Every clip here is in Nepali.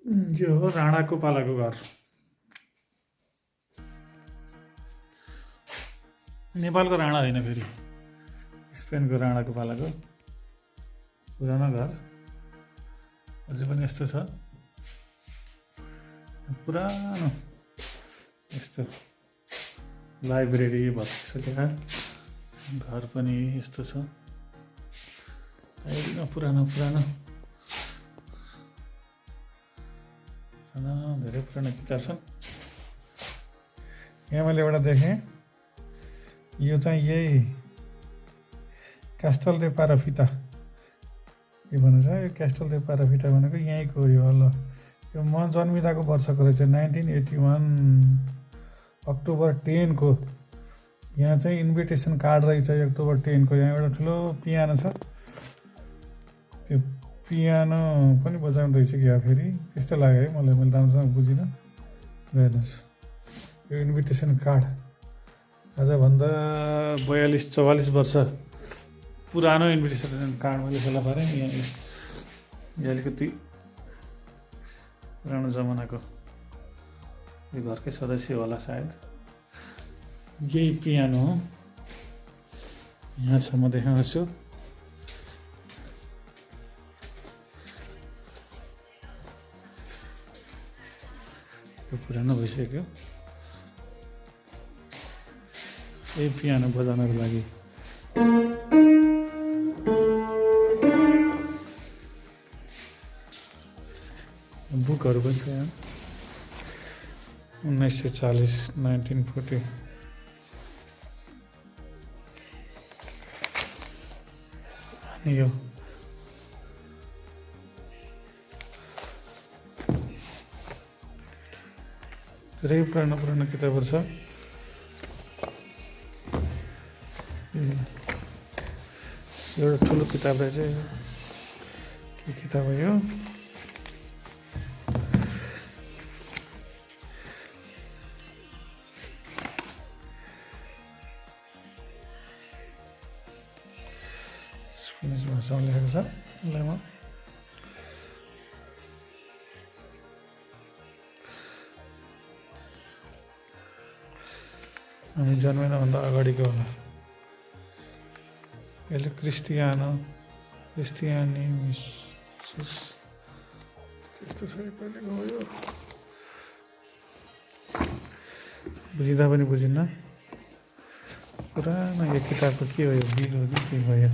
यो हो राणाको पालाको घर। नेपालको राणा होइन, फेरि स्पेनको राणाको पालाको पुरानो घर। अझै पनि यस्तो छ, पुरानो यस्तो लाइब्रेरी भइसकेका। घर पनि यस्तो छ, एकदम पुरानो पुरानो धेरै पुरानो किताब छन्। यहाँ मैले एउटा देखेँ, यो चाहिँ यही क्यास्टल दे पाराफिटा के भन्छ। यो क्यास्टल दे पाराफिटा भनेको यहीँको हो। यो ल यो म जन्मिँदाको वर्षको रहेछ, 1981 अक्टोबर 10 को। यहाँ चाहिँ इन्भिटेसन कार्ड रहेछ अक्टोबर 10 को। यहाँ एउटा ठुलो पियानो छ, त्यो पियानो पनि बजाउनु रहेछ क्या फेरि, त्यस्तो लाग्यो है मलाई। मैले राम्रोसँग बुझिनँ। हेर्नुहोस्, यो इन्भिटेसन कार्ड आजभन्दा 42-44 वर्ष पुरानो इन्भिटेसन कार्ड मैले फेला पारेँ। यहाँ अलिकति पुरानो जमानाको यो घरकै सदस्य होला सायद। यही पियानो हो, यहाँ छ, म देखाउँछु। यो पुरानो भइसक्यो। यही पियानो बजाउनको लागि बुकहरू पनि छ यहाँ। 1940 1940 अनि यो धेरै पुरानो पुरानो किताबहरू छ। एउटा ठुलो किताब रहेछ। के किताब हो यो? स्पेनिस भाषामा लेखेको छ। यसलाई म हामी जन्मिनुभन्दा अगाडिको होला। यसले क्रिस्टियानी मिसिस त्यस्तो छ। कहिलेको हो यो? बुझिँदा पनि बुझिन्न। पुरानो यो किताबको के हो? यो बिल हो कि के भयो?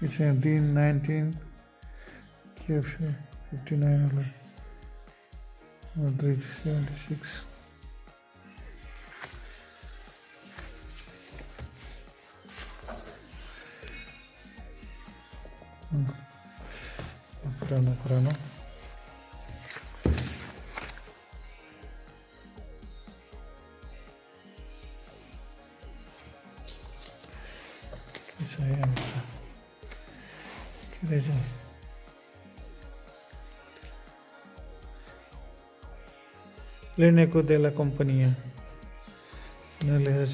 It's a दिन 1959 होला, Madrid 76। पुरानो पुरानो के छ यहाँ? के रहेछ? लेनेको देला कम्पनिया लेखेको छ।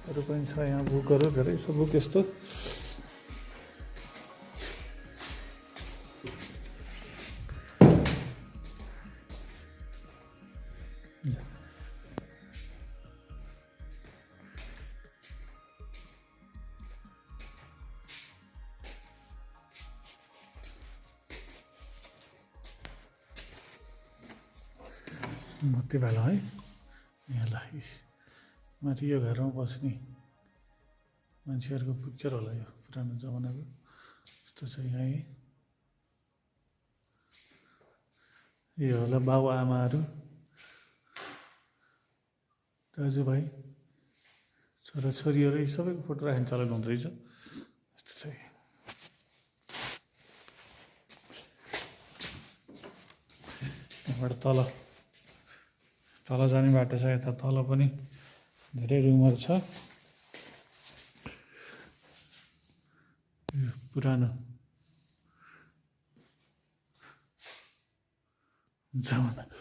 अरू पनि छ यहाँ बुकहरू, धेरै छ बुक यस्तो। मोती भाला है यहाँलाई। माथि यो घरमा बस्ने मान्छेहरूको पिक्चर होला, यो पुरानो जमानाको यस्तो छ। यहाँ यो होला बाबुआमाहरू। दाजुभाइ छोराछोरीहरू सबैको फोटो राख्ने चलन हुँदो रहेछ यस्तो छ। यहाँबाट तल तल जाने बाटो छ, यता तल पनि धेरै रुमहरू छ। यो पुरानो जमानाको